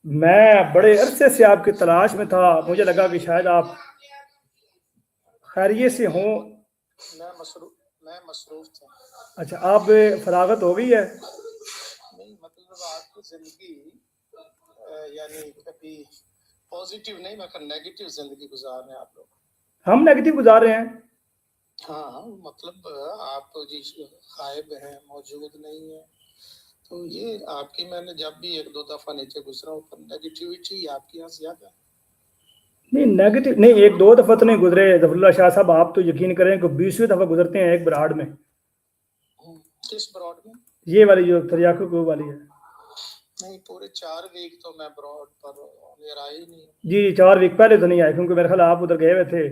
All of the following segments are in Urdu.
میں بڑے عرصے سے آپ کی تلاش میں تھا، مجھے لگا کہ شاید آپ خیریت سے ہوں۔ میں مصروف تھا۔ اچھا، آپ فراغت ہو گئی ہے؟ نہیں مطلب آپ کی زندگی یعنی کبھی پازیٹیو نہیں مگر نیگیٹیو زندگی گزار رہے ہیں آپ لوگ۔ ہم نیگیٹو گزار رہے ہیں؟ ہاں مطلب آپ جی غائب ہیں، موجود نہیں ہیں، تو یہ آپ کی میں نے جب بھی ایک دو دفعہ نیچے گزرا ہوں پر نیگیٹیوٹی آپ کے یہاں زیادہ ہے۔ نہیں نیگیٹو نہیں، ایک دو دفعہ تو نہیں گزرے ظفر اللہ شاہ صاحب، آپ تو یقین کریں کہ 20ویں دفعہ گزرتے ہیں ایک براڈ میں۔ کس براڈ میں؟ یہ والی جو تریاکو کو والی ہے۔ نہیں پورے 4 ویک تو میں براڈ پر میرا ہی نہیں۔ جی 4 ویک پہلے تو نہیں آئے، کیونکہ میرے خیال آپ ادھر گئے ہوئے تھے،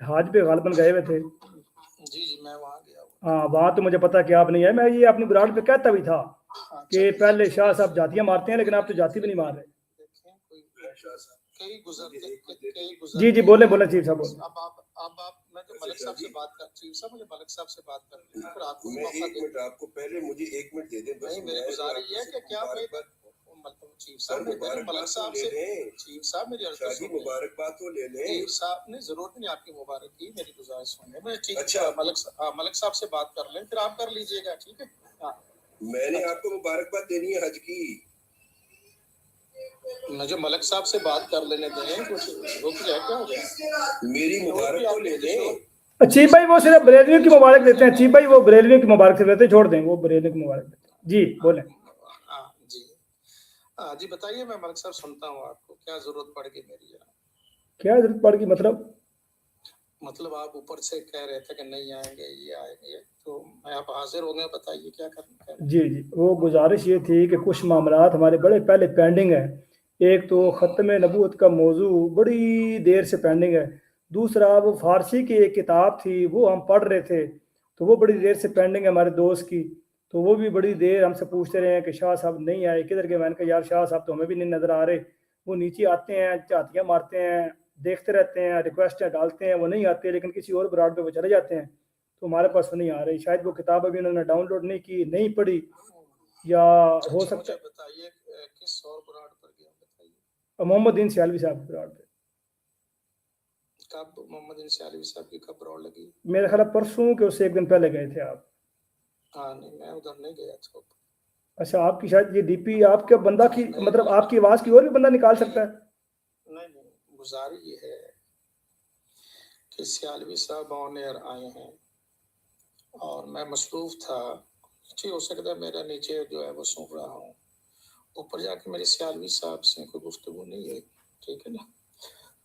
حاج پہ غالباً گئے ہوئے تھے۔ جی جی میں وہاں گیا ہوں۔ ہاں وہاں تو مجھے پتا کہ آپ نہیں آئے، میں یہ اپنی براڈ پہ کہتا بھی تھا کہ پہلے شاہ صاحب جاتیاں مارتے ہیں لیکن آپ تو جاتی بھی نہیں مار رہے۔ جی جی بولیں بولیں چیف صاحب بولیں۔ اب آپ میں تو ملک صاحب سے بات کر چیف صاحب مجھے ملک صاحب سے بات کرنی ہے، پھر آپ کو ایک منٹ آپ کو پہلے مجھے 1 منٹ دے دیں بس۔ میری گزارش یہ ہے کہ کیا چیف صاحب ملک صاحب سے چیف صاحب میری عرض مبارکباد تو لے لیں۔ چیف صاحب نے ضرورت نہیں آپ کی مبارک کی، میری گزارش سنیں میں اچھا ملک صاحب سے بات کر لیں پھر آپ کر لیجئے گا، ٹھیک ہے؟ میں نے آپ کو مبارکباد دینی ہے حج کی، مجھے ملک صاحب سے بات کر لینے دیں، کچھ رک جائے کیا ہو گیا؟ میری مبارک تو لے لیں۔ چیف بھائی وہ صرف بریلویوں کی مبارک دیتے ہیں، چیف بھائی وہ بریلویوں کی مبارک سے دیتے ہیں، چھوڑ دیں وہ بریلویوں کی مبارک دیتے ہیں۔ جی بولیں۔ جی بتائیے، میں ملک صاحب سنتا ہوں، آپ کو کیا ضرورت پڑ گئی میری جناب؟ کیا ضرورت پڑ گئی مطلب آپ اوپر سے کہہ رہے تھے کہ نہیں آئیں گے، یہ آئیں گے، تو میں آپ حاضر ہو گئے، بتائیے کیا کرنا ہے؟ جی جی وہ گزارش یہ تھی کہ کچھ معاملات ہمارے بڑے پہلے پینڈنگ ہیں۔ ایک تو ختم نبوت کا موضوع بڑی دیر سے پینڈنگ ہے، دوسرا وہ فارسی کی ایک کتاب تھی وہ ہم پڑھ رہے تھے تو وہ بڑی دیر سے پینڈنگ ہے ہمارے دوست کی، تو وہ بھی بڑی دیر ہم سے پوچھتے رہے ہیں کہ شاہ صاحب نہیں آئے کدھر گئے۔ میں نے کہا یار شاہ صاحب تو ہمیں بھی نہیں نظر آ رہے، وہ نیچے آتے ہیں جھاتیاں مارتے ہیں، دیکھتے رہتے ہیں، ریکویسٹیں ڈالتے ہیں، وہ نہیں آتے، لیکن کسی اور براڈ پہ وہ چلے جاتے ہیں، تو ہمارے پاس وہ نہیں آ رہی۔ شاید وہ کتاب ابھی انہوں نے ڈاؤن لوڈ نہیں کی، نہیں پڑھی، یا ہو سکتا ہے۔ بتائیے کس اور براڈ پر گیا بتائیے؟ محمد دین سیالوی صاحب براڈ پہ۔ کب محمد دین سیالوی صاحب کی کب براڈ لگی؟ میرے خیال پرسوں کے اس سے 1 دن پہلے گئے تھے آپ۔ ہاں نہیں میں ادھر نہیں گیا تھا۔ اچھا آپ کی شاید یہ ڈی پی آپ کے بندہ کی مطلب آپ کی آواز کی اور بھی بندہ نکال سکتا ہے؟ نہیں گزارش یہ ہے کہ سیالوی صاحب آن ایئر آئے ہیں اور میں مصروف تھا، ٹھیک ہو سکتا ہے میرا نیچے جو ہے وہ سن رہا ہوں، اوپر جا کے میرے سیالوی صاحب سے کوئی گفتگو نہیں ہے، ٹھیک ہے نا،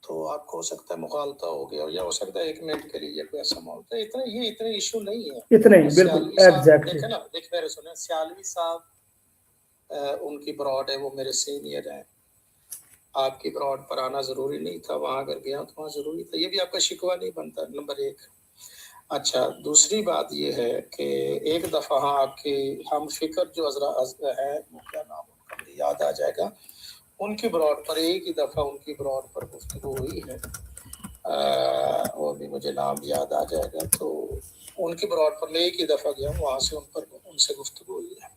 تو آپ کو ہو سکتا ہے مغالطہ ہو گیا، یا ہو سکتا ہے 1 منٹ کے لیے کوئی ایسا معاملہ ہے، اتنے ایشو نہیں ہے، اتنے ہی بالکل ایگزیکٹلی۔ دیکھیں نا، دیکھ میرے سنیں، سیالوی صاحب ان کی براڈ ہے، وہ میرے سینئر ہیں، آپ کی براڈ پر آنا ضروری نہیں تھا، وہاں اگر گیا تو وہاں ضروری تھا، یہ بھی آپ کا شکوہ نہیں بنتا، نمبر 1۔ اچھا دوسری بات یہ ہے کہ ایک دفعہ ہاں آپ کی ہم فکر جو حضرات ہے، کیا نام ان کا مجھے یاد آ جائے گا، ان کی براڈ پر ایک ہی دفعہ ان کی براڈ پر گفتگو ہوئی ہے، وہ بھی مجھے نام یاد آ جائے گا، تو ان کی براڈ پر میں ایک ہی دفعہ گیا ہوں، وہاں سے ان سے گفتگو ہوئی ہے۔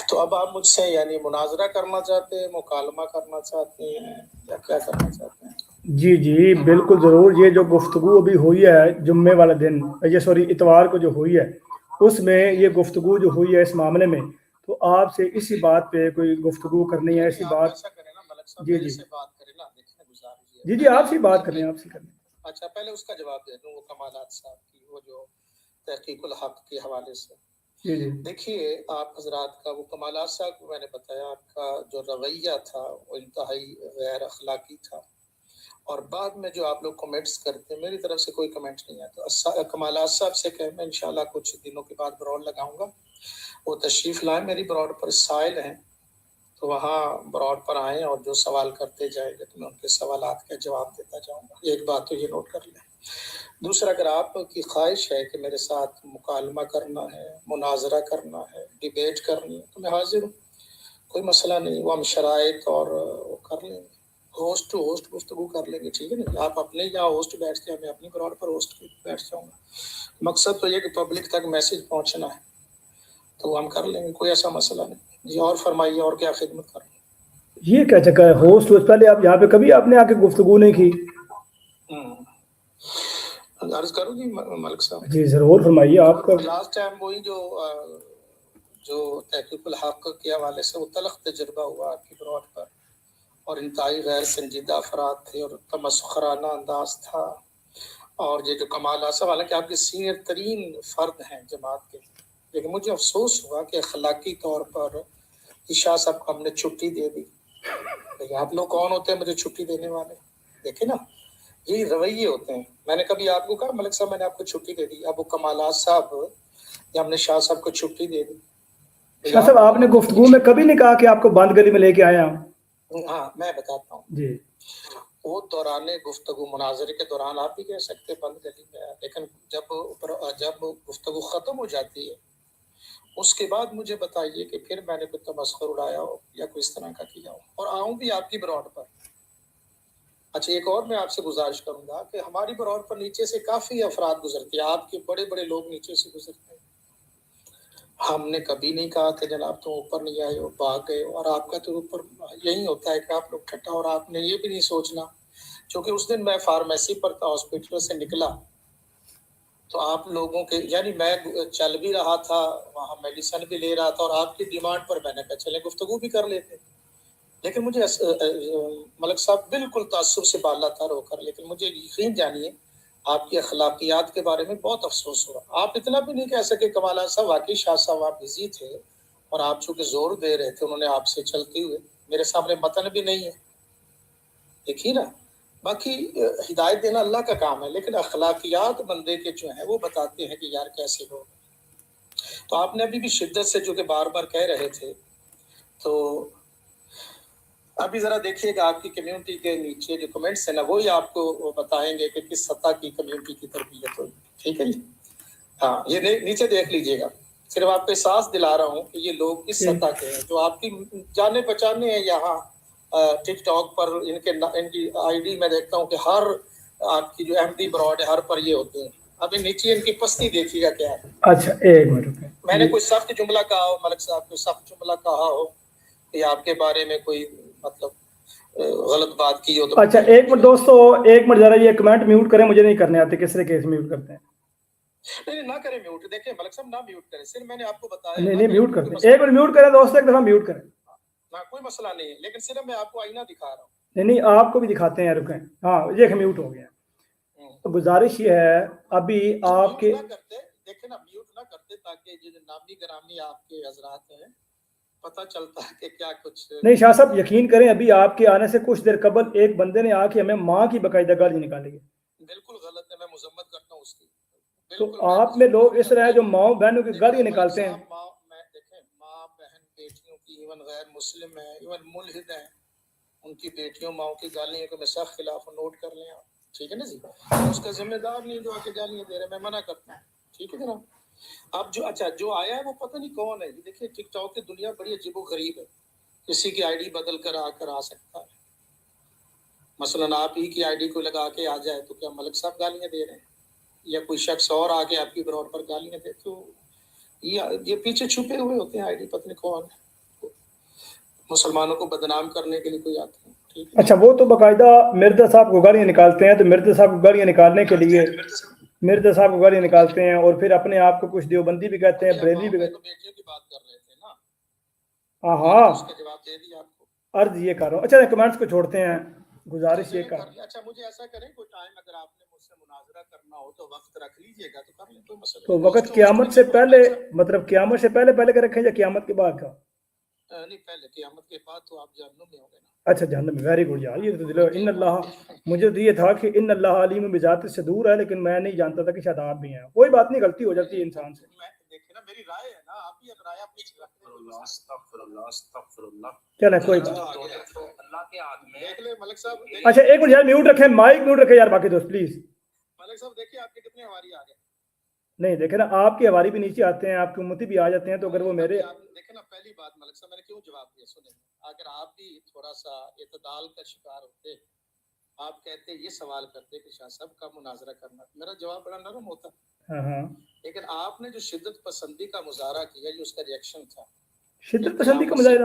تو اب آپ مجھ سے یعنی مناظرہ کرنا چاہتے ہیں، مکالمہ کرنا چاہتے ہیں، یا کیا کرنا چاہتے ہیں؟ جی جی بالکل ضرور، یہ جو گفتگو ابھی ہوئی ہے جمعے والے دن، یہ سوری اتوار کو جو ہوئی ہے، اس میں یہ گفتگو جو ہوئی ہے اس معاملے میں، تو آپ سے اسی بات پہ کوئی گفتگو کرنی ہے، اسی بات۔ جی جی جی جی آپ سے بات کریں، آپ سے کریں۔ اچھا پہلے اس کا جواب دے دوں، وہ کمالات صاحب کی وہ جو تحقیق الحق کے حوالے سے۔ جی جی دیکھیے آپ حضرات کا وہ کمالات صاحب کو میں نے بتایا، آپ کا جو رویہ تھا وہ انتہائی غیر اخلاقی تھا، اور بعد میں جو آپ لوگ کمنٹس کرتے ہیں، میری طرف سے کوئی کمنٹ نہیں آتا۔ کمالات صاحب سے کہ میں انشاءاللہ کچھ دنوں کے بعد براڈ لگاؤں گا، وہ تشریف لائیں، میری براڈ پر سائل ہیں، تو وہاں براڈ پر آئیں اور جو سوال کرتے جائیں گے تو میں ان کے سوالات کا جواب دیتا جاؤں گا، ایک بات تو یہ نوٹ کر لیں۔ دوسرا، اگر آپ کی خواہش ہے کہ میرے ساتھ مکالمہ کرنا ہے، مناظرہ کرنا ہے، ڈیبیٹ کرنی ہے، تو میں حاضر ہوں، کوئی مسئلہ نہیں، وہ ہم شرائط اور وہ کر لیں گے، ہوسٹ ٹو ہوسٹ گفتگو کر لیں گے، ٹھیک ہے نا، آپ اپنے یہاں ہوسٹ بیٹھ کے، میں اپنی براڈ پر ہوسٹ بیٹھ جاؤں گا، مقصد تو یہ کہ پبلک تک میسج پہنچنا ہے، تو ہم کر لیں گے، کوئی ایسا مسئلہ نہیں۔ جی اور فرمائیے، اور کیا خدمت کریں؟ یہ کیا چکا ہے ہوسٹ پہلے آپ یہاں پہ کبھی آپ نے آ کے گفتگو نہیں کی؟ عرض کروں جی ملک صاحب؟ جی ضرور فرمائیے آپ کا. لاسٹ ٹائم وہی جو تحقیق الحق کے حوالے سے وہ تلخ تجربہ ہوا آپ کی براڈ پر، اور انتہائی غیر سنجیدہ افراد تھے اور تمسخرانہ انداز تھا، اور یہ جو کمال آصف حالانکہ آپ کے سینئر ترین فرد ہیں جماعت کے، لیکن مجھے افسوس ہوا کہ اخلاقی طور پر شاہ صاحب کو ہم نے چھٹی دے دی. لیکن آپ لوگ کون ہوتے ہیں مجھے چھٹی دینے والے؟ دیکھیں نا، یہی رویے ہوتے ہیں. میں نے کبھی آپ کو کہا ملک صاحب میں نے آپ کو چھٹی دے دی؟ ابو کمالات صاحب یا ہم نے شاہ صاحب کو چھٹی دے دی؟ شاہ صاحب آپ نے گفتگو میں کبھی نہیں کہا کہ آپ کو بند گلی میں لے کے آیا ہوں؟ ہاں میں بتاتا ہوں جی. وہ دوران گفتگو مناظرے کے دوران آپ بھی کہہ سکتے بند گلی میں، لیکن جب گفتگو ختم ہو جاتی ہے اس کے بعد مجھے بتائیے کہ پھر میں نے کوئی تمسخر اڑایا ہو یا کوئی اس طرح کا کیا ہو، اور آؤں بھی آپ کی براڈ پر. اچھا ایک اور میں آپ سے گزارش کروں گا کہ ہماری براڈ پر نیچے سے کافی افراد گزرتے ہیں، آپ کے بڑے بڑے لوگ نیچے سے گزرتے ہیں. ہم نے کبھی نہیں کہا کہ جناب تم اوپر نہیں آئے ہو بھاگ گئے ہو، اور آپ کا تو اوپر یہی ہوتا ہے کہ آپ لوگ ٹھٹا، اور آپ نے یہ بھی نہیں سوچنا. چونکہ اس دن میں فارمیسی پر تھا، ہاسپٹل سے نکلا تو آپ لوگوں کے یعنی میں چل بھی رہا تھا وہاں، میڈیسن بھی لے رہا تھا، اور آپ کی ڈیمانڈ پر میں نے کہا چلے گفتگو بھی کر لیتے. لیکن مجھے ملک صاحب بالکل تعصب سے بالا تر ہو کر، لیکن مجھے یقین جانیے آپ کی اخلاقیات کے بارے میں بہت افسوس ہوا. آپ اتنا بھی نہیں کہہ سکے کمالات صاحب واقعی شاہ صاحب آپ بزی تھے اور آپ چونکہ زور دے رہے تھے، انہوں نے آپ سے چلتے ہوئے، میرے سامنے متن بھی نہیں ہے دیکھیے نا. باقی ہدایت دینا اللہ کا کام ہے، لیکن اخلاقیات بندے کے جو ہیں وہ بتاتے ہیں کہ یار کیسے لوگ. تو آپ نے ابھی بھی شدت سے جو کہ بار بار کہہ رہے تھے، تو ابھی ذرا دیکھیے کہ آپ کی کمیونٹی کے نیچے جو کمنٹس ہیں نا وہی آپ کو بتائیں گے کہ کس سطح کی کمیونٹی کی تربیت ہوئی. ٹھیک ہے جی، ہاں یہ نیچے دیکھ لیجئے گا. صرف آپ کو احساس دلا رہا ہوں کہ یہ لوگ کس سطح کے ہیں جو آپ کی جانے پہچانے ہیں. یہاں ٹک ٹاک پر ان کی آئی ڈی میں دیکھتا ہوں کہ ہر آپ کی جو ایم ڈی براڈ ہے ہر پر یہ ہوتے ہیں. ابھی نیچے ان کی پستی دیکھیے گا کیا ہے. اچھا ایک منٹ، میں نے کوئی سخت جملہ کہا ہو ملک صاحب، کوئی سخت جملہ کہا ہو کہ آپ کے بارے میں کوئی مطلب غلط بات کی ہو تو اچھا ایک منٹ دوستو، ایک منٹ ذرا یہ کمنٹ میوٹ کریں، مجھے نہیں کرنے آتے. کس طرح کیس میوٹ کرتے ہیں؟ نہیں نہ کریں میوٹ. دیکھیں ملک صاحب نہ میوٹ کریں، صرف میں نے آپ کو بتایا نہیں میوٹ کرتے ہیں. ایک منٹ میوٹ کریں دوستو، ایک دفعہ میوٹ کریں. کوئی مسئلہ نہیں ہے، لیکن صرف میں آپ کو آئینہ دکھا رہا ہوں. نہیں آپ کو بھی دکھاتے ہیں، رکیں. ہاں یہ میوٹ ہو گیا. تو گزارش یہ ہے ابھی آپ کے دیکھیں نا میوٹ نہ کرتے تاکہ جو نامی گرامی آپ کے حضرات ہیں پتہ چلتا ہے کہ کیا کچھ نہیں. شاہ صاحب یقین کریں ابھی آپ کے آنے سے کچھ دیر قبل ایک بندے نے آ کے ہمیں ماں کی باقاعدہ گالی نکالی ہے. بالکل غلط ہے، میں مذمت کرتا ہوں اس کی. تو آپ میں لوگ اس طرح جو ماں بہنوں کی گالیاں نکالتے ہیں. دیکھیں ماں بہن بیٹیوں کی، ایون غیر مسلم ہیں، ایون ملحد ہیں، ان کی بیٹیوں ماؤں کی گالیاں کو میں سخت خلاف نوٹ کر لیں آپ. ٹھیک ہے نا جی، اس کا ذمہ دار نہیں جو آ کے گالیاں دے رہے، میں منع کرتا ہوں. ٹھیک ہے جناب. اب جو آیا ہے وہ پتہ نہیں کون ہے. دیکھیے ٹک ٹاک کی دنیا بڑی عجیب و غریب ہے، کسی کی آئی ڈی بدل کر آ سکتا ہے. مثلا آپ ہی کی آئی ڈی کو لگا کے آ جائے تو کیا ملک صاحب گالیاں دے رہے ہیں، یا کوئی شخص اور آ کے آپ کی براڈ پر گالیاں دے؟ تو یہ پیچھے چھپے ہوئے ہوتے ہیں آئی ڈی، پتہ نہیں کون ہے، مسلمانوں کو بدنام کرنے کے لیے کوئی آتے ہیں. اچھا وہ تو باقاعدہ مرزا صاحب کو گالیاں نکالتے ہیں، تو مرزا صاحب کو گالیاں نکالنے کے لیے مرزا صاحب کو گالیاں نکالتے ہیں، اور پھر اپنے آپ کو کچھ دیوبندی بھی کہتے ہیں، بریلوی بھی کہتے ہیں. بیٹیوں کی بات کر رہے تھے نا، ہاں اس کا جواب دے دیا آپ کو. عرض یہ کر رہا ہوں. اچھا کمنٹس کو چھوڑتے ہیں، گزارش یہ کر. اچھا مجھے ایسا کریں کوئی ٹائم اگر آپ نے مجھ سے مناظرہ کرنا ہو تو وقت رکھ لیجئے گا تو کر لیں، کوئی مسئلہ تو نہیں. وقت قیامت سے پہلے، مطلب قیامت سے پہلے کا رکھیں یا قیامت کے بعد کا؟ نہیں پہلے، قیامت کے بعد تو آپ جہنم میں ہوں گے نا. اچھا جہنم میں، ویری گڈ یار. یہ تو دلو ان اللہ، مجھے تو یہ تھا کہ ان اللہ علیم بذات سے دور ہے، لیکن میں نہیں جانتا تھا کہ شاید آپ بھی ہیں. کوئی بات نہیں، غلطی ہو جاتی ہے انسان سے. دیکھیں نا میری رائے ہے نا، آپ ہی اگر رائے اپنی چلیں کوئی بات. اللہ کے ہاتھ میں دیکھ لیں ملک صاحب. اچھا ایک منٹ یار میوٹ رکھیں، مائک میوٹ رکھیں یار باقی دوست پلیز. ملک صاحب دیکھیے آپ کے کتنے ہماری آ گئے. نہیں دیکھیں نا، آپ کے ہماری بھی نیچے آتے ہیں، آپ کی امتی بھی آ جاتے ہیں، تو اگر وہ میرے دیکھیں نا پہلی بات ملک صاحب میں نے کیوں جواب دیا سنیں. اگر آپ بھی تھوڑا سا اعتدال کا شکار ہوتے، آپ کہتے یہ سوال کرتے کہ شاہ صاحب کا مناظرہ کرنا، میرا جواب بڑا نرم ہوتا. لیکن آپ نے جو شدت پسندی کا مظاہرہ کیا، یہ اس کا ریئیکشن تھا. شدت پسندی کا مظاہرہ؟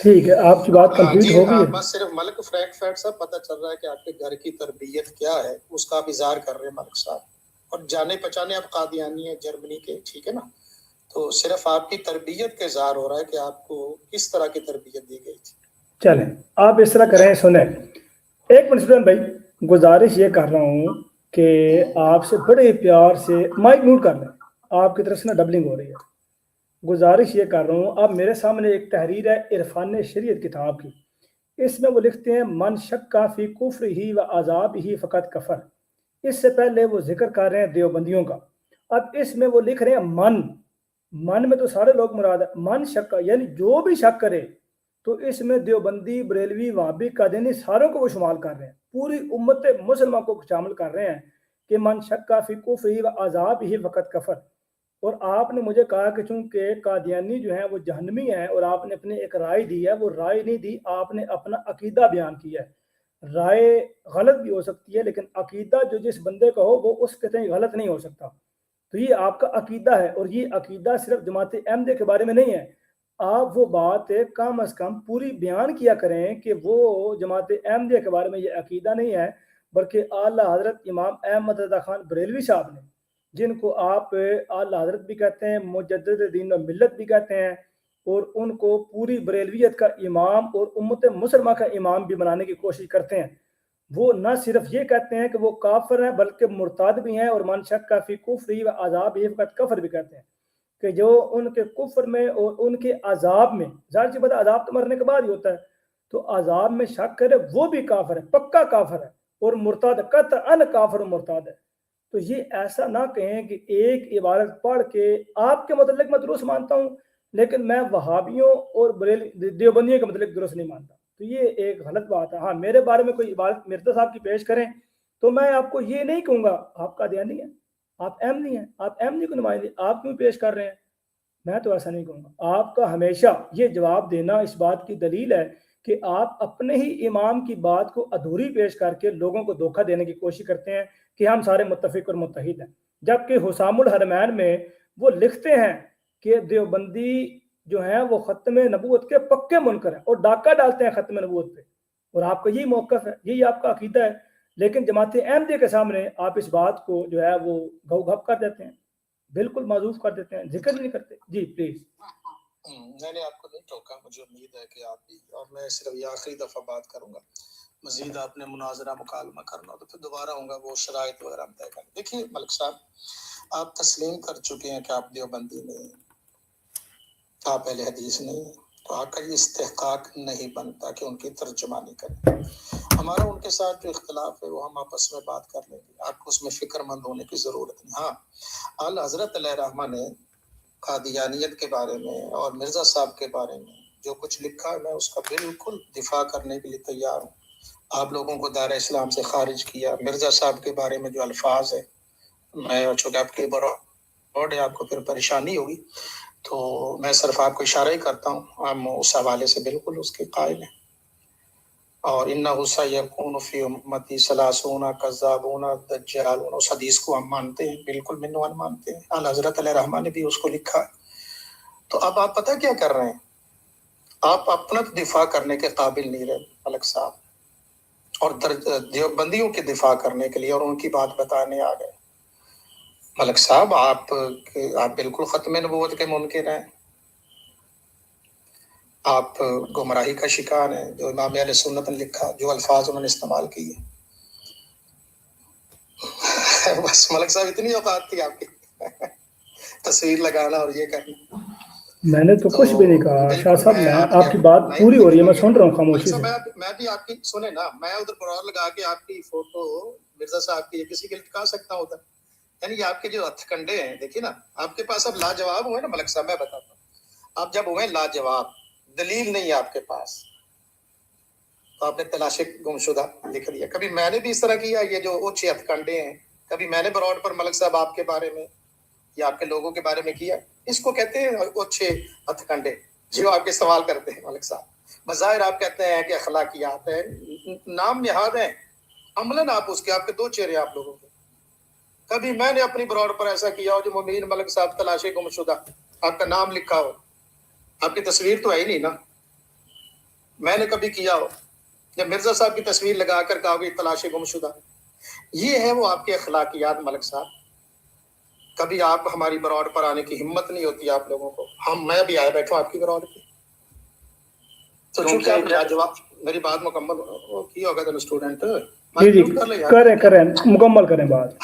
ٹھیک ہے، آپ کی بات کمپلیٹ جی ہو ہاں، گئی ہے؟ بس صرف ملک فیٹ صاحب پتہ چل رہا ہے کہ آپ کے گھر کی تربیت کیا ہے، اس کا آپ اظہار کر رہے ہیں ملک صاحب، اور جانے پہچانے آپ قادیانی ہیں جرمنی کے، ٹھیک ہے نا، تو صرف آپ کی تربیت کا اظہار ہو رہا ہے کہ آپ کو کس طرح کی تربیت دی گئی تھی۔ چلیں آپ اس طرح کریں، سنیں ایک منٹ سنیں بھائی، گزارش یہ کر رہا ہوں کہ آپ سے بڑے پیار سے مائک میوٹ کر لیں، آپ کی طرف سے نا ڈبلنگ ہو رہی ہے۔ گزارش یہ کر رہا ہوں، اب میرے سامنے ایک تحریر ہے عرفان شریعت کتاب کی، اس میں وہ لکھتے ہیں من شکا فی کفر ہی و عذاب ہی فقط کفر۔ اس سے پہلے وہ ذکر کر رہے ہیں دیوبندیوں کا، اب اس میں وہ لکھ رہے ہیں من میں تو سارے لوگ مراد ہے، من شکا یعنی جو بھی شک کرے، تو اس میں دیوبندی بریلوی وہابی قادیانی ساروں کو وہ شمال کر رہے ہیں، پوری امت مسلمہ کو شامل کر رہے ہیں کہ من شکا فی کفر ہی و عذاب ہی فقط کفر۔ اور آپ نے مجھے کہا کہ چونکہ قادیانی جو ہیں وہ جہنمی ہیں، اور آپ نے اپنی ایک رائے دی ہے، وہ رائے نہیں دی، آپ نے اپنا عقیدہ بیان کیا ہے۔ رائے غلط بھی ہو سکتی ہے، لیکن عقیدہ جو جس بندے کا ہو وہ اس کے تئیں غلط نہیں ہو سکتا، تو یہ آپ کا عقیدہ ہے، اور یہ عقیدہ صرف جماعت احمدیہ کے بارے میں نہیں ہے۔ آپ وہ بات کم از کم پوری بیان کیا کریں کہ وہ جماعت احمدیہ کے بارے میں یہ عقیدہ نہیں ہے، بلکہ اعلیٰ حضرت امام احمد رضا خان بریلوی صاحب نے، جن کو آپ اعلیٰ حضرت بھی کہتے ہیں، مجدد دین و ملت بھی کہتے ہیں، اور ان کو پوری بریلویت کا امام اور امت مسلمہ کا امام بھی بنانے کی کوشش کرتے ہیں، وہ نہ صرف یہ کہتے ہیں کہ وہ کافر ہیں بلکہ مرتاد بھی ہیں، اور من شک فی کفر و عذاب ہی فقط کفر بھی کہتے ہیں، کہ جو ان کے کفر میں اور ان کے عذاب میں، ظاہر سی بات ہے عذاب تو مرنے کے بعد ہی ہوتا ہے، تو عذاب میں شک کرے وہ بھی کافر ہے، پکا کافر ہے، اور مرتاد قطعا کافر و مرتاد ہے۔ تو یہ ایسا نہ کہیں کہ ایک عبارت پڑھ کے آپ کے متعلق میں درست مانتا ہوں، لیکن میں وہابیوں اور دیوبندیوں کے متعلق درست نہیں مانتا، تو یہ ایک غلط بات ہے۔ ہاں میرے بارے میں کوئی عبارت مرزا صاحب کی پیش کریں تو میں آپ کو یہ نہیں کہوں گا آپ قادیانی ہیں، آپ احمدی ہیں، آپ احمدی کو نمائندے آپ کیوں پیش کر رہے ہیں، میں تو ایسا نہیں کہوں گا۔ آپ کا ہمیشہ یہ جواب دینا اس بات کی دلیل ہے کہ آپ اپنے ہی امام کی بات کو ادھوری پیش کر کے لوگوں کو دھوکہ دینے کی کوشش کرتے ہیں کہ ہم سارے متفق اور متحد ہیں، جبکہ حسام الحرمین میں وہ لکھتے ہیں کہ دیوبندی جو ہیں وہ ختم نبوت کے پکے منکر ہیں، اور ڈاکہ ڈالتے ہیں ختم نبوت پہ، اور آپ کا یہی موقف ہے، یہی آپ کا عقیدہ ہے، لیکن جماعت احمدیہ کے سامنے آپ اس بات کو جو ہے وہ گھو گھپ کر دیتے ہیں، بالکل معذوف کر دیتے ہیں، ذکر نہیں کرتے۔ جی پلیز۔ میں نے آپ کو نہیں ٹوکا، مجھے امید ہے کہ آپ بھی، اور میں صرف یہ آخری دفعہ بات کروں گا، مزید آپ نے مناظرہ مکالمہ کرنا تو پھر دوبارہ ہوں گا، وہ شرائط وغیرہ ہم طے کریں۔ دیکھیے ملک صاحب، آپ تسلیم کر چکے ہیں کہ آپ دیوبندی نہیں ہیں، آپ اہل حدیث نہیں ہیں، تو آپ کا یہ استحقاق نہیں بنتا کہ ان کی ترجمانی کریں۔ ہمارا ان کے ساتھ جو اختلاف ہے وہ ہم آپس میں بات کر لیں گے، آپ کو اس میں فکر مند ہونے کی ضرورت نہیں۔ ہاں، اعلیٰ حضرت علیہ رحمہ نے قادیانیت کے بارے میں اور مرزا صاحب کے بارے میں جو کچھ لکھا ہے، میں اس کا بالکل دفاع کرنے کے لیے تیار ہوں۔ آپ لوگوں کو دائرہ اسلام سے خارج کیا، مرزا صاحب کے بارے میں جو الفاظ ہے، میں چونکہ آپ کے بروڈ ہے، آپ کو پھر پریشانی ہوگی، تو میں صرف آپ کو اشارہ ہی کرتا ہوں، ہم اس حوالے سے بالکل اس کے قائل ہیں۔ اور انہ سیکون فی امتی ثلاثون کذابون دجالون، اس حدیث کو ہم مانتے ہیں، بالکل منوان مانتے ہیں، اعلیٰ حضرت علیہ رحمٰ نے بھی اس کو لکھا ہے۔ تو اب آپ پتہ کیا کر رہے ہیں، آپ اپنا دفاع کرنے کے قابل نہیں رہے ملک صاحب، اور دیوبندیوں کے دفاع کرنے کے لیے اور ان کی بات بتانے آ گئے۔ ملک صاحب آپ بالکل ختم نبوت کے منکر ہیں، آپ گمراہی کا شکار ہیں، جو امام اہل سنت نے لکھا، جو الفاظ انہوں نے استعمال کیے۔ بس ملک صاحب اتنی اوقات تھی آپ کی تصویر لگانا اور یہ کرنا۔ میں نے تو کچھ بھی نہیں کہا شاہ صاحب، میں آپ کی بات پوری ہو رہی ہے، میں سن رہا ہوں خاموشی سے۔ میں بھی آپ کی سنیں نا، میں ادھر پرور لگا کے آپ کی فوٹو مرزا صاحب کی کسی کے لٹکا سکتا ہوں ادھر، یعنی کہ آپ کے جو ہتھ کنڈے ہیں، دیکھیے نا، آپ کے پاس اب لاجواب ہوئے نا ملک صاحب، میں بتاتا ہوں، آپ جب ہوئے لاجواب، دلیل نہیں ہے آپ کے پاس، تو آپ نے تلاش گمشدہ لکھ دیا۔ کبھی میں نے بھی اس طرح کیا، یہ جو اونچے ہتھ کنڈے ہیں، کبھی میں نے براڈ پر ملک صاحب آپ کے بارے میں یا آپ کے لوگوں کے بارے میں کیا، اس کو کہتے ہیں اونچے ہتھ کنڈے جو آپ کے سوال کرتے ہیں ملک صاحب۔ بظاہر آپ کہتے ہیں کہ اخلاقیات ہیں، نام نہاد ہیں، عملاً آپ اس کے، آپ کے دو چہرے آپ لوگوں کے۔ کبھی میں نے اپنی براڈ پر ایسا کیا ہو جو مبین ملک صاحب تلاش گمشدہ آپ کا نام لکھا ہو، آپ کی تصویر تو ہے ہی نہیں نا، میں نے کبھی کیا ہو جب مرزا صاحب کی تصویر لگا کر کہا کہ تلاش گمشدہ. یہ ہے وہ آپ کے اخلاقیات ملک صاحب. کبھی آپ ہماری براڈ پر آنے کی ہمت نہیں ہوتی آپ لوگوں کو. میں بھی آئے بیٹھا آپ کی براڈ پہ. تو چونکہ آپ لاجواب, میری بات مکمل کی ہوگا تو اسٹوڈنٹ جی کریں مکمل کریں بات.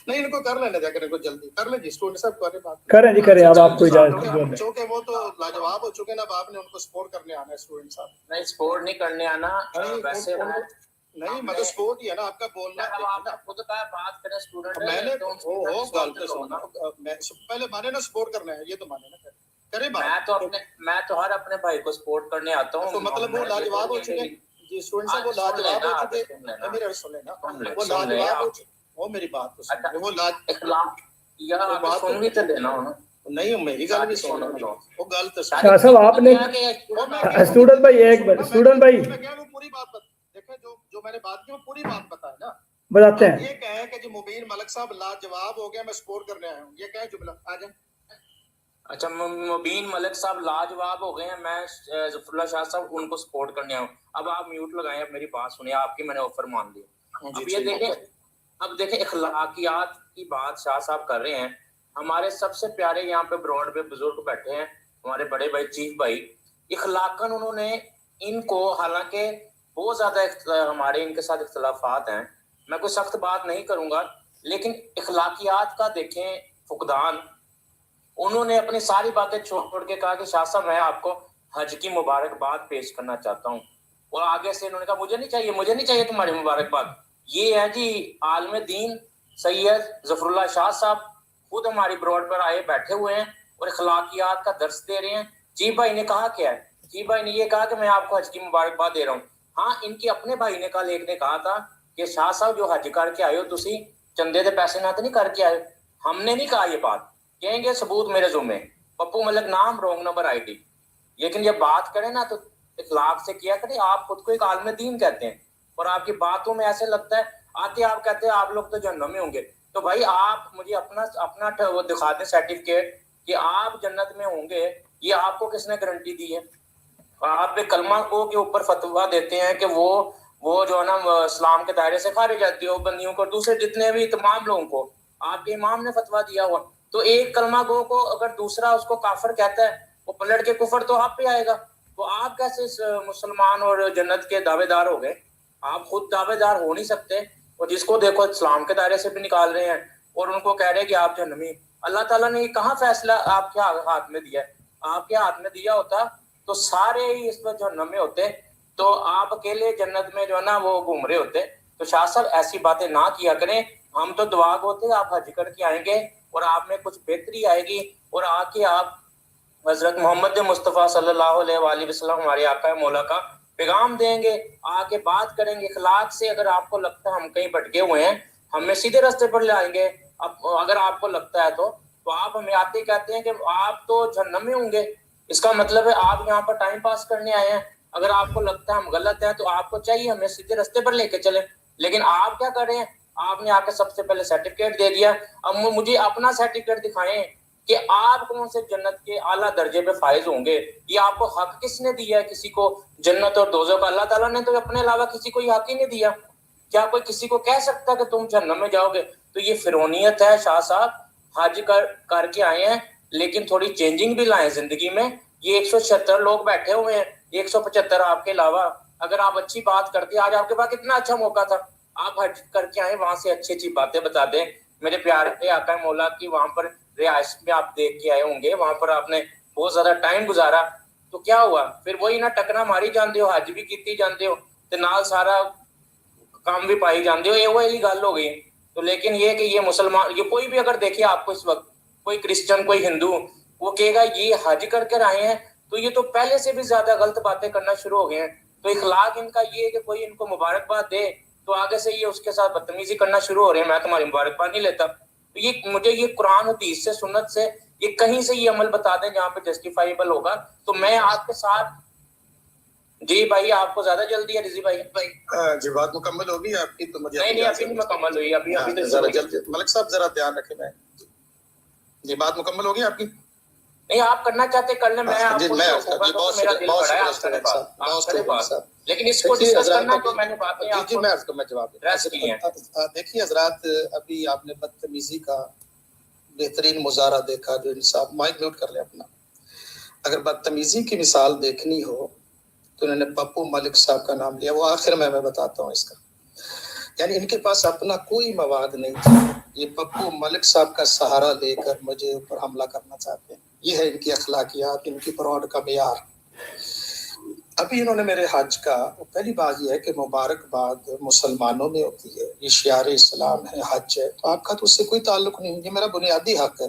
نہیں ان کو کر لینا جا کر ان کو جلدی کر لیں جی اسٹوڈنٹ صاحب کریں بات کریں جی کریں. اب آپ کو اجازت چونکہ وہ تو لاجواب ہو چکے نا. اب آپ نے ان کو سپورٹ کرنے آنا ہے اسٹوڈنٹ صاحب. نہیں سپورٹ نہیں کرنے آنا ویسے نہیں مطلب سپورٹ ہی ہے نا آپ کا بولنا. آپ نے خود کہا بات کریں اسٹوڈنٹ. میں نے گل تو سننا پہلے مانے نا سپورٹ کرنا ہے. یہ تو مانے نا کریں بات. میں تو ہر اپنے بھائی کو سپورٹ کرنے آتا ہوں. تو مطلب وہ لاجواب ہو چکے جی اسٹوڈنٹ صاحب. وہ لاجواب ہو چکے. میرے سنیں نا وہ لاجواب ہو چکے. وہ میری بات تو سنیں. وہ اخلاق یا بات سن بھی تو دینا ہونا. نہیں میری گل بھی سننا. وہ گل تو شاہ صاحب آپ نے اسٹوڈنٹ بھائی ایک بار اسٹوڈنٹ بھائی پوری بات دیکھیں جو میں نے بات کی وہ پوری بات بتائے نا. بتاتے ہیں. یہ کہیں کہ جی مبین ملک صاحب لاجواب ہو گیا میں سپورٹ کرنے آیا ہوں. یہ کہیں جملہ آ جائیں. اچھا مبین ملک صاحب لاجواب ہو گئے ہیں. میں ظفر اللہ شاہ صاحب ان کو سپورٹ کرنے آیا ہوں. اب آپ میوٹ لگائیں. اب میری بات سنیں. آپ کی میں نے آفر مان لی. اب یہ دیکھیں اخلاقیات کی بات شاہ صاحب کر رہے ہیں. ہمارے سب سے پیارے یہاں پہ براڈ پہ بزرگ بیٹھے ہیں ہمارے بڑے بھائی چیف بھائی. اخلاقاً انہوں نے ان کو حالانکہ بہت زیادہ ہمارے ان کے ساتھ اختلافات ہیں. میں کوئی سخت بات نہیں کروں گا لیکن اخلاقیات کا دیکھیں فقدان. انہوں نے اپنی ساری باتیں چھوڑ کے کہا کہ شاہ صاحب میں آپ کو حج کی مبارکباد پیش کرنا چاہتا ہوں. اور آگے سے انہوں نے کہا مجھے نہیں چاہیے تمہاری مبارکباد. یہ ہے جی عالم دین سید ظفر اللہ شاہ صاحب خود ہماری براڈ پر آئے بیٹھے ہوئے ہیں اور اخلاقیات کا درس دے رہے ہیں. چیف بھائی نے کہا کیا ہے؟ چیف بھائی نے یہ کہا کہ میں آپ کو حج کی مبارکباد دے رہا ہوں. ہاں ان کے اپنے بھائی نے کل ایک نے کہا تھا کہ شاہ صاحب جو حج کر کے آئے ہو تسی چندے دے پیسے نہ تو نہیں کر کے آئے. ہم نے نہیں کہا یہ بات. کہیں گے ثبوت میرے ذمہ پپو ملک نام رونگ نمبر آئی ڈی. لیکن جب بات کریں نا تو اخلاق سے کیا کریں. آپ خود کو ایک عالم دین کہتے ہیں اور آپ کی باتوں میں ایسے لگتا ہے آتے آپ کہتے ہیں آپ لوگ تو جہنم میں ہوں گے. تو بھائی آپ مجھے اپنا وہ دکھا دیں سرٹیفکیٹ کہ آپ جنت میں ہوں گے. یہ آپ کو کس نے گارنٹی دی ہے؟ آپ پہ کلمہ کو کے اوپر فتویٰ دیتے ہیں کہ وہ جو ہے نا اسلام کے دائرے سے خارج جاتی ہو بندیوں کو. دوسرے جتنے بھی تمام لوگوں کو آپ کے امام نے فتویٰ دیا ہوا. تو ایک کلمہ گو کو اگر دوسرا اس کو کافر کہتا ہے وہ پلٹ کے کفر تو آپ پہ آئے گا. تو آپ کیسے مسلمان اور جنت کے دعوے دار ہو گئے؟ آپ خود دعوے دار ہو نہیں سکتے. اور جس کو دیکھو اسلام کے دائرے سے بھی نکال رہے ہیں اور ان کو کہہ رہے ہیں کہ آپ جہنمی. اللہ تعالیٰ نے یہ کہاں فیصلہ آپ کے ہاتھ میں دیا ہے؟ آپ کے ہاتھ میں دیا ہوتا تو سارے ہی اس میں جہنم میں ہوتے. تو آپ اکیلے جنت میں جو ہے نا وہ گھوم رہے ہوتے. تو شاہ صاحب ایسی باتیں نہ کیا کریں. ہم تو دعا ہوتے آپ حج کر کے آئیں گے اور آپ میں کچھ بہتری آئے گی اور آ کے آپ حضرت محمد مصطفیٰ صلی اللہ علیہ وآلہ وسلم ہمارے آقا مولا کا پیغام دیں گے. آ کے بات کریں گے اخلاق سے. اگر آپ کو لگتا ہے ہم کہیں بھٹکے ہوئے ہیں ہمیں سیدھے راستے پر لے آئیں گے. اب اگر آپ کو لگتا ہے تو آپ ہمیں آتے کہتے ہیں کہ آپ تو جہنم میں ہوں گے. اس کا مطلب ہے آپ یہاں پر ٹائم پاس کرنے آئے ہیں. اگر آپ کو لگتا ہے ہم غلط ہیں تو آپ کو چاہیے ہمیں سیدھے راستے پر لے کے چلیں. لیکن آپ کیا کر رہے ہیں؟ آپ نے آ کے سب سے پہلے سرٹیفکیٹ دے دیا. اب مجھے اپنا سرٹیفکیٹ دکھائیں کہ آپ کون سے جنت کے اعلیٰ درجے پہ فائز ہوں گے. یہ آپ کو حق کس نے دیا ہے کسی کو جنت اور دوزخ کا؟ اللہ تعالیٰ نے تو اپنے علاوہ کسی کو یہ حق ہی نہیں دیا. کیا کوئی کسی کو کہہ سکتا کہ تم جہنم میں جاؤ گے؟ تو یہ فرعونیت ہے. شاہ صاحب حج کر کے آئے ہیں لیکن تھوڑی چینجنگ بھی لائیں زندگی میں. یہ 176 لوگ بیٹھے ہوئے ہیں 175 آپ کے علاوہ. اگر آپ اچھی بات کرتے آج آپ کے پاس کتنا اچھا موقع تھا. آپ حج کر کے آئے وہاں سے اچھی اچھی باتیں بتا دیں. میرے پیارے آقا مولا کی وہاں پر رہائش میں آپ دیکھ کے آئے ہوں گے. وہاں پر آپ نے بہت زیادہ ٹائم گزارا. تو کیا ہوا پھر؟ وہی نہ ٹکنا ماری جانتے ہو حج بھی کیتی جانتے ہو تے نال سارا کام بھی پائی جانتے ہو. یہ وہی گل ہو گئی. تو لیکن یہ کہ یہ مسلمان یہ کوئی بھی اگر دیکھے آپ کو اس وقت کوئی کرسچن کوئی ہندو وہ کہے گا یہ حج کر کے آئے ہیں تو یہ تو پہلے سے بھی زیادہ غلط باتیں کرنا شروع ہو گئے ہیں. تو اخلاق ان کا یہ ہے کہ کوئی ان کو مبارکباد دے تو آگے سے یہ اس کے ساتھ بدتمیزی کرنا شروع ہو رہے ہیں. میں تمہاری مبارکباد نہیں لیتا. تو یہ مجھے یہ قرآن حدیث سے سنت سے یہ کہیں سے یہ عمل بتا دیں جہاں پہ جسٹیفائیبل ہوگا تو میں آپ کے ساتھ. جی بھائی آپ کو زیادہ جلدی ہے رضی بھائی؟ جی بات مکمل ہوگی آپ کی تو مجھے نہیں ابھی نہیں مکمل ہوئی. ابھی تو ذرا جلدی ملک صاحب ذرا دھیان رکھیں. میں جی بات مکمل ہوگی آپ کی. نہیں آپ کرنا چاہتے کر لیں, میں آپ کو میرا دل بڑا ہے آپ کرے بات, لیکن اس کو ڈسکس کرنا جو میں نے باتیں آپ کو میں جواب ریس کی ہیں. دیکھیے حضرات, ابھی آپ نے بدتمیزی کا بہترین مظاہرہ دیکھا, جو انصاف, مائک میوٹ کر لیں اپنا. اگر بدتمیزی کی مثال دیکھنی ہو تو انہوں نے پپو ملک صاحب کا نام لیا, وہ آخر میں بتاتا ہوں اس کا. یعنی ان کے پاس اپنا کوئی مواد نہیں تھا, یہ پپو ملک صاحب کا سہارا لے کر مجھے اوپر حملہ کرنا چاہتے ہیں. یہ ہے ان کی اخلاقیات, ان کی پروڈ کا معیار. ابھی انہوں نے میرے حج کا, پہلی بات یہ ہے کہ مبارکباد مسلمانوں میں ہوتی ہے, یہ شعار اسلام ہے, حج ہے, تو آپ کا تو اس سے کوئی تعلق نہیں, یہ میرا بنیادی حق ہے.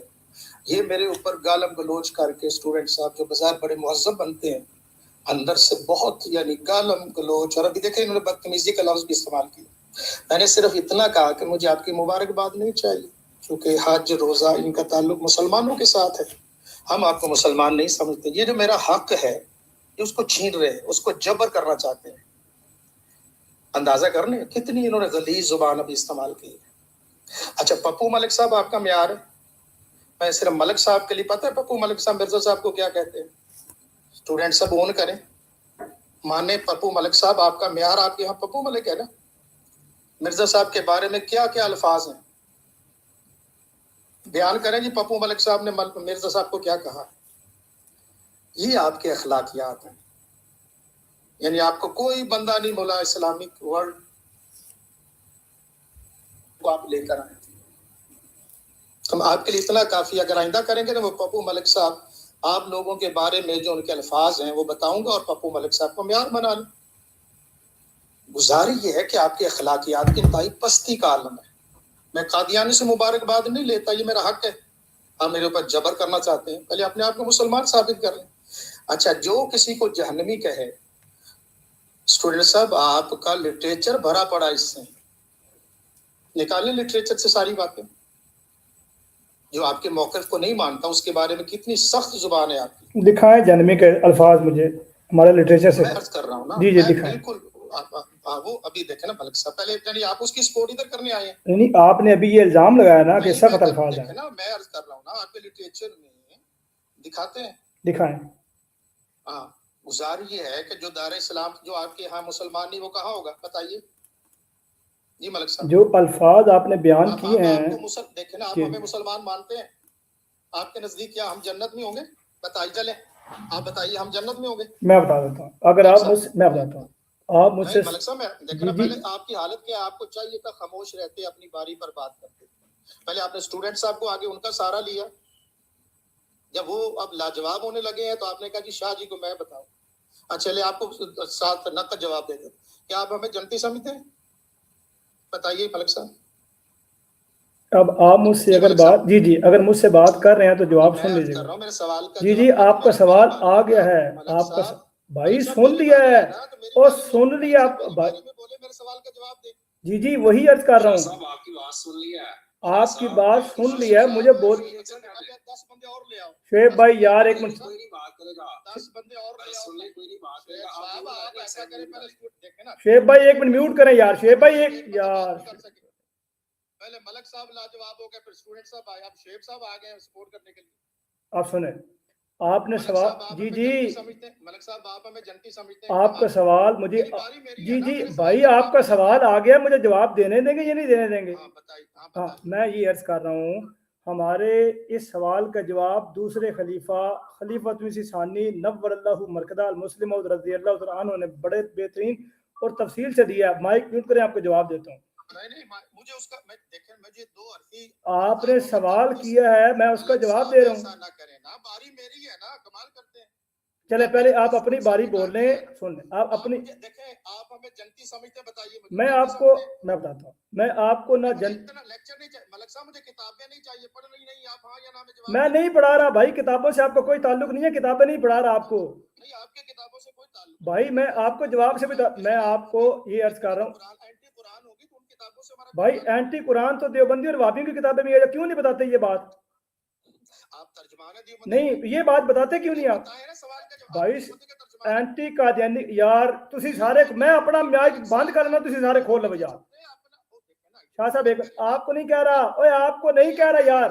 یہ میرے اوپر گالم گلوچ کر کے اسٹوڈنٹ صاحب جو بظاہر بڑے مہذب بنتے ہیں, اندر سے بہت یعنی گالم گلوچ, اور ابھی دیکھیں انہوں نے بدتمیزی کا لفظ بھی استعمال کیا. میں نے صرف اتنا کہا کہ مجھے آپ کی مبارکباد نہیں چاہیے, کیونکہ حج روزہ ان کا تعلق مسلمانوں کے ساتھ ہے, ہم آپ کو مسلمان نہیں سمجھتے. یہ جو میرا حق ہے یہ اس کو چھین رہے ہیں, اس کو جبر کرنا چاہتے ہیں. اندازہ کر لیں کتنی انہوں نے غلیظ زبان ابھی استعمال کی. اچھا پپو ملک صاحب آپ کا معیار ہے, میں صرف ملک صاحب کے لیے پتہ ہے پپو ملک صاحب مرزا صاحب کو کیا کہتے ہیں؟ اسٹوڈنٹ سب اون کریں, مانے پپو ملک صاحب آپ کا معیار, آپ کے یہاں پپو ملک ہے نا. مرزا صاحب کے بارے میں کیا کیا الفاظ ہیں, بیان کریں جی پپو ملک صاحب نے مرزا صاحب کو کیا کہا. یہ آپ کے اخلاقیات ہیں. یعنی آپ کو کوئی بندہ نہیں بولا اسلامک ورلڈ کو آپ لے کر آئے. ہم آپ کے لیے اتنا کافی, اگر آئندہ کریں گے نا وہ پپو ملک صاحب, آپ لوگوں کے بارے میں جو ان کے الفاظ ہیں وہ بتاؤں گا, اور پپو ملک صاحب کو معیار بنا لیں. گزاری یہ ہے کہ آپ کے اخلاقیات کی انتہائی پستی کا عالم ہے. میں قادیانی سے مبارکباد نہیں لیتا, یہ میرا حق ہے. آپ میرے اوپر جبر کرنا چاہتے ہیں, پہلے اپنے آپ کو مسلمان ثابت کر لیں. اچھا جو کسی کو جہنمی کہے, اسٹوڈنٹ صاحب آپ کا لٹریچر بھرا پڑا اس سے, نکالیں لٹریچر سے ساری باتیں. جو آپ کے موقف کو نہیں مانتا اس کے بارے میں کتنی سخت زبان ہے آپ کی. دکھائیں جہنمی کے الفاظ مجھے ہمارے لٹریچر سے. میں عرض کر رہا ہوں نا, جی جی دکھائیں. بالکل وہ ابھی دیکھیں نا ملک صاحب, پہلے یعنی آپ اس کی سپورٹ ادھر کرنے آئے ہیں. نہیں آپ نے ابھی یہ الزام لگایا نا کہ سخت الفاظ ہیں. میں عرض کر رہا ہوں نا, آپ کے لٹریچر میں دکھاتے ہیں, دکھائیں. ہاں گزار یہ ہے کہ جو دار اسلام جو آپ کے یہاں مسلمان نہیں, وہ کہاں ہوگا بتائیے جی ملک صاحب. جو الفاظ آپ نے بیان کیے ہیں, دیکھیں نا, آپ ہمیں مسلمان مانتے ہیں, آپ کے نزدیک کیا ہم جنت میں ہوں گے؟ بتائیے, چلیں آپ بتائیے ہم جنت میں ہوں گے. میں بتا دیتا ہوں, اگر آپ میں بتاتا ہوں, آپ مجھ سے ملک صاحب دیکھنا پہلے آپ کی حالت کیا, آپ کو چاہیے تھا خاموش رہتے, اپنی باری پر بات کرتے. پہلے آپ نے اسٹوڈنٹ صاحب کو آگے ان کا سہارا لیا, جب وہ اب لاجواب ہونے لگے ہیں تو آپ نے کہا کہ شاہ جی کو میں بتاؤں. اچھا چلے آپ کو ساتھ نقد جواب دے دیں, کیا آپ ہمیں جنتی سمجھتے ہیں؟ بتائیے ملک صاحب. اب آپ مجھ سے اگر بات, جی اگر مجھ سے بات کر رہے ہیں تو جواب سن لیجیے گا. میرے سوال کا جی آپ کا سوال آ گیا ہے, آپ کا بھائی سن لیا ہے, اور سن لیا آپ بولے میرے سوال کا جواب دے. جی وہی عرض کر رہا ہوں, آپ کی بات سن لیا ہے, آپ کی بات سن لی ہے, مجھے بول. 10 بندے اور لے آؤ. شعیب بھائی یار ایک منٹ, 10 بندے اور لے آؤ. شعیب بھائی ایک منٹ میوٹ کریں یار, شعیب بھائی ایک یار. پہلے ملک صاحب لاجواب ہو گئے, پھر اسٹوڈنٹ صاحب آئے, اب شعیب صاحب آ گئے سپورٹ کرنے کے لیے. آپ سنیں, آپ نے سوال, جی ملک صاحب آپ ہمیں جنتی سمجھتے ہیں, آپ کا سوال مجھے, جی بھائی آپ کا سوال آ گیا, مجھے جواب دینے دیں گے یا نہیں دینے دیں گے؟ ہاں میں یہ عرض کر رہا ہوں, ہمارے اس سوال کا جواب دوسرے خلیفۃ ثانی نور اللہ مرکزہ المسلم رضی اللہ تعالیٰ عنہ نے بڑے بہترین اور تفصیل سے دیا. مائک میوٹ کریں, آپ کو جواب دیتا ہوں. مجھے اس کا دیکھیں, مجھے دو عرصی آپ نے سوال کیا ہے, میں اس کا جواب دے رہا ہوں. نہ کریں نا, باری میری ہے نا, کمال کرتے ہیں. چلے پہلے آپ اپنی باری بول لیں, سن لیں آپ اپنی. دیکھیں آپ ہمیں جنتی سمجھتے, بتائیے مجھے. میں آپ کو میں بتاتا ہوں, میں آپ کو نہ لیکچر نہیں چاہیے ملک صاحب, مجھے کتابیں نہیں چاہیے, پڑھنی نہیں, آپ ہاں یا نہ میں جواب. میں نہیں پڑھا رہا بھائی, کتابوں سے آپ کا کوئی تعلق نہیں ہے, کتابیں نہیں پڑھا رہا آپ کو. نہیں آپ کے کتابوں سے کوئی تعلق بھائی میں آپ کو جواب سے میں آپ کو یہ عرض کر رہا ہوں. قرآن ہوگی تو ان کتابوں سے ہمارا بھائی اینٹی قرآن تو دیوبندی اور وہابیوں کی کتابیں میں, کیوں نہیں بتاتے یہ بات؟ آپ ترجمان نہیں یہ بات بتاتے کیوں نہیں آپ بھائی؟ اینٹی قادیانی یار تسی سارے, میں اپنا میچ بند کرنا, تسی سارے کھول لو یار. شاہ صاحب آپ کو نہیں کہہ رہا, اوے آپ کو نہیں کہہ رہا یار,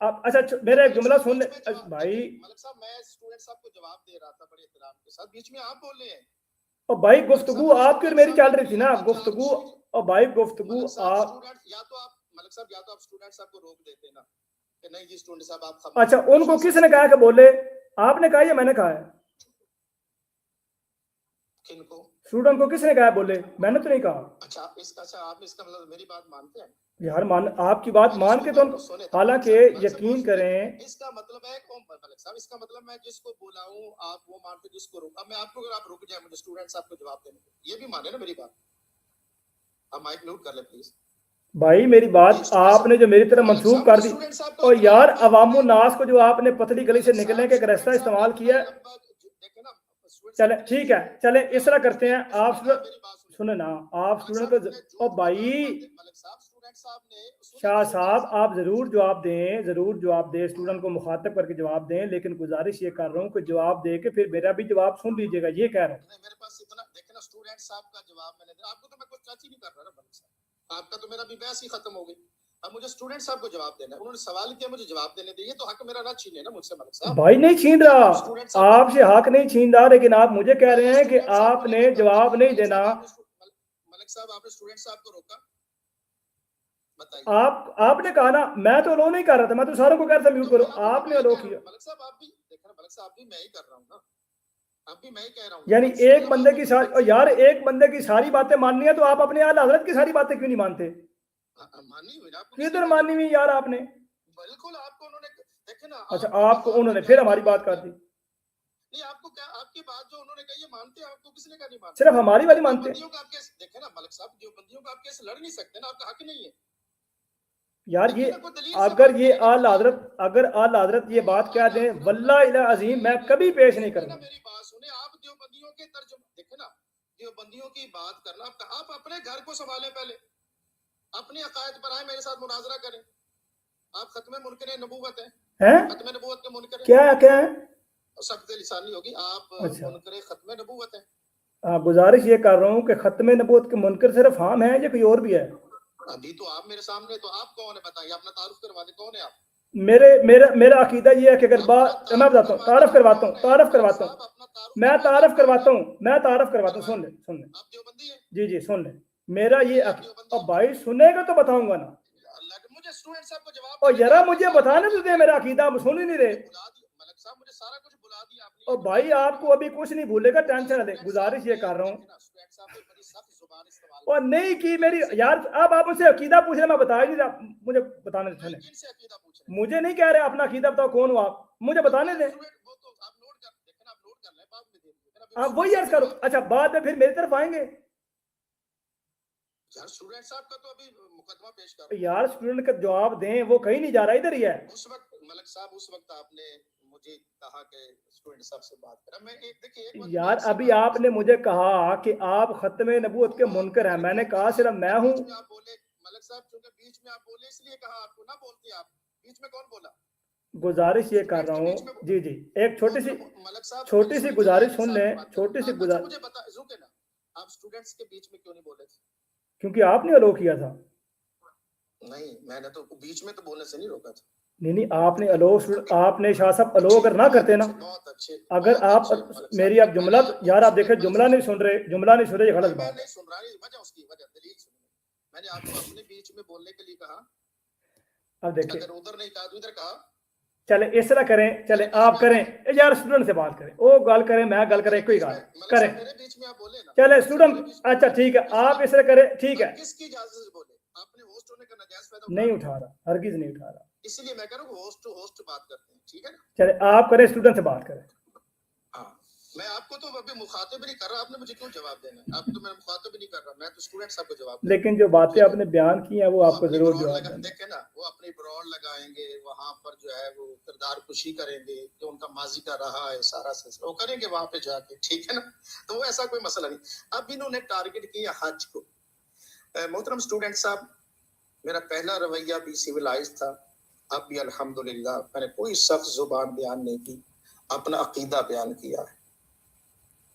آپ اچھا میرا ایک جملہ سن لیں بھائی. ملک صاحب میں اسٹوڈنٹ صاحب کو جواب دے رہا تھا بڑے احترام کے ساتھ, بیچ میں آپ بول رہے ہیں. اور بھائی گفتگو آپ کی اور میری چل رہی تھی نا گفتگو, اور بھائی گفتگو آپ یا تو آپ ملک صاحب یا تو آپ اسٹوڈنٹ صاحب کو روک دیتے نا کہ نہیں جی اسٹوڈنٹ صاحب آپ. اچھا ان کو کس نے کہا کہ بولے, آپ نے کہا یا میں نے کہا ہے؟ کن کو؟ اسٹوڈنٹ کو کس نے کہا بولے, میں نے تو نہیں کہا. اچھا آپ اس کا مطلب میری بات مانتے ہیں یار آپ کی بات مان کے تو حالانکہ یقین کریں اس کا مطلب ہے ملک صاحب, اس کا مطلب میں جس کو بلاؤں آپ وہ مانتے, جس کو روک. اب میں آپ کو اگر آپ رک جائیں مجھے اسٹوڈنٹ صاحب کو جواب دینے, یہ بھی مانے نا میری بات. اب مائک میوٹ کر لیں پلیز. بھائی میری بات آپ نے جو میری طرف منسوخ کر دی, اور یار عوام الناس کو جو آپ نے پتلی گلی سے نکلنے کا ایک راستہ استعمال کیا ہے. چلے ٹھیک ہے, چلے اس طرح کرتے ہیں, آپ سنیں نا, آپ اسٹوڈنٹ کو, اور بھائی شاہ صاحب آپ ضرور جواب دیں, ضرور جواب دیں, اسٹوڈنٹ کو مخاطب کر کے جواب دیں, لیکن گزارش یہ کر رہا ہوں کہ جواب دے کے پھر میرا بھی جواب سن لیجیے گا, یہ کہہ رہا ہوں. میرے پاس اتنا دیکھیں نا اسٹوڈنٹ صاحب کا جواب میں نے دیا, آپ کو تو میں کچھ ٹچ ہی نہیں کر رہا نا ملک صاحب, آپ کا تو میرا بھی بحث ہی ختم ہو گئی. اب مجھے اسٹوڈنٹ صاحب کو جواب دینا ہے, انہوں نے سوال کیا مجھے جواب دینے دیں, یہ تو حق میرا نہ چھینے نا مجھ سے ملک صاحب. بھائی نہیں چھین رہا, آپ سے حق نہیں چھین رہا, لیکن آپ مجھے کہہ رہے ہیں کہ آپ نے جواب نہیں دینا. ملک صاحب آپ نے اسٹوڈنٹ صاحب کو روکا, آپ نے کہا نا, میں تو الو نہیں کر رہا تھا, میں تو ساروں کو کہہ رہا تھا میوٹ کرو, آپ نے الو کیا. ملک صاحب آپ بھی دیکھیں نا, ملک صاحب آپ بھی میں ہی کر رہا ہوں نا, اب بھی میں ہی کہہ رہا ہوں. یعنی ایک بندے کی ساری, یار ایک بندے کی ساری باتیں ماننی ہے تو آپ اپنے اعلیٰ حضرت کی ساری باتیں کیوں نہیں مانتے؟ مانی ہوئی نا کدھر مانی ہوئی یار آپ نے؟ بالکل آپ کو انہوں نے دیکھیں نا, اچھا آپ کو انہوں نے پھر ہماری بات کر دی. نہیں آپ کو کیا, آپ کی بات جو انہوں نے کہی ہے مانتے ہیں, آپ کو کس نے کہا نہیں مانتے؟ صرف ہماری والی مانتے ہیں. بندیوں کا آپ کیسے دیکھیں نا ملک صاحب, جو بندیوں کا آپ کیسے لڑ نہیں سکتے نا, آپ کا حق نہیں ہے یار. یہ اگر یہ اعلیٰ حضرت, اگر اعلیٰ حضرت یہ بات کہہ دیں, واللہ العظیم میں کبھی پیش نہیں کروں گا. میری بات سنیں, آپ دیوبندیوں کے ترجمہ دیکھیں نا, دیوبندیوں کی بات کرنا, آپ اپنے گھر کو سنبھالیں, پہلے اپنے عقائد پر آئیں, میرے ساتھ مناظرہ کریں. آپ ختم منکر نبوت ہیں, ختم نبوت کے منکر کیا ہے سخت لسانی ہوگی, آپ منکر ختم نبوت ہیں. گزارش یہ کر رہا ہوں کہ ختم نبوت کے منکر صرف ہم ہیں یا کوئی اور بھی ہے؟ ابھی تو آپ میرے سامنے, تو آپ کون ہے بتائیے, اپنا تعارف کروا دیں, کون ہے آپ؟ میرا عقیدہ یہ ہے کہ اگر بات میں بتاتا ہوں, تعارف کرواتا ہوں, میں تعارف کرواتا ہوں, سن لیں آپ دیوبندی ہیں؟ جی جی سن لیں, میرا یہ اب بھائی سنے گا تو بتاؤں گا نا. مجھے اسٹوڈنٹ صاحب کو جواب, اور ذرا مجھے بتانے تو دے میرا عقیدہ, آپ سن ہی نہیں رہے. ملک صاحب مجھے سارا کچھ بلا دیا آپ نے. اور بھائی آپ کو ابھی کچھ نہیں بھولے گا, ٹینشن نہ لیں. گزارش یہ کر رہا ہوں, اور نہیں کی میری یار, اب آپ مجھ سے عقیدہ پوچھ رہے, میں بتا ہی نہیں رہا, مجھے بتانے دیں. مجھے نہیں کہہ رہے اپنا عقیدہ بتاؤ کون ہو آپ, مجھے بتانے دیں. آپ وہی عرض کرو. اچھا بعد میں پھر میری طرف آئیں گے اسٹوڈنٹ صاحب کا, تو ابھی مقدمہ پیش کر یار. اسٹوڈنٹ کا جواب دیں, وہ کہیں نہیں جا رہا, ادھر ہی ہے. اس وقت ملک صاحب, اس وقت آپ نے مجھے کہا کہ اسٹوڈنٹ صاحب سے بات کرا, میں دیکھیے یار ابھی آپ نے مجھے کہا کہ آپ ختم نبوت کے منکر ہیں, میں نے کہا صرف میں ہوں. آپ بولے ملک صاحب, چونکہ بیچ میں آپ بولے اس لیے کہا آپ کو, نہ بولتے آپ بیچ میں, کون بولا؟ گزارش یہ کر رہا ہوں, جی جی ایک چھوٹی سی گزارش سن لیں, چھوٹی سی گزارش. مجھے بتا رکے نا, آپ اسٹوڈنٹس کے بیچ میں کیوں نہیں بولے تھے؟ کیونکہ آپ نے الو کیا تھا. نہیں میں نے تو بیچ میں تو بولنے سے نہیں روکا تھا. نہیں آپ نے الو, آپ نے شاہ صاحب الو اگر نہ کرتے نا, اگر آپ میری اب جملہ, یار آپ دیکھیں جملہ نہیں سن رہے, یہ غلط بات ہے. سن رہا نہیں, وجہ اس کی وجہ دلیل سنیں, میں نے آپ کو اپنے بیچ میں بولنے کے لیے کہا, اب دیکھیں اگر ادھر نہیں کہا تو ادھر کہا. چلے اس طرح کریں, چلے آپ کریں یار, اسٹوڈنٹ سے بات کریں, وہ گل کریں, میں گل کریں, کوئی گل کریں, چلے اسٹوڈنٹ. اچھا ٹھیک ہے, آپ اس طرح کریں, ٹھیک ہے. کس کی اجازت سے بولے آپ نے؟ ہوسٹ ہونے کا نجائز فائدہ نہیں اٹھا رہا, ہرگز نہیں اٹھا رہا, اس لیے میں کہہ رہا ہوں ہوسٹ ٹو ہوسٹ بات کرتے ہیں, ٹھیک ہے نا. چلے آپ کریں, اسٹوڈنٹ سے بات کریں. ہاں میں آپ کو تو ابھی مخاطب نہیں کر رہا, آپ نے مجھے کیوں جواب دینا ہے؟ آپ تو میں مخاطب ہی نہیں کر رہا, میں تو اسٹوڈنٹ صاحب کو جواب. لیکن جو باتیں آپ نے بیان کی ہیں وہ آپ کو ضرور جواب دیں. دیکھیں نا, وہ اپنی برول لگائیں گے وہاں پر, جو ہے وہ کردار کشی کریں گے, جو ان کا ماضی کا رہا ہے سارا سلسلہ وہ کریں گے وہاں پہ جا کے, ٹھیک ہے نا. تو وہ ایسا کوئی مسئلہ نہیں. اب انہوں نے ٹارگٹ کیا حج کو. محترم اسٹوڈنٹ صاحب, میرا پہلا رویہ بھی سیولائز تھا, اب بھی الحمدللہ میں نے کوئی سخت زبان بیان نہیں کی, اپنا عقیدہ بیان کیا ہے.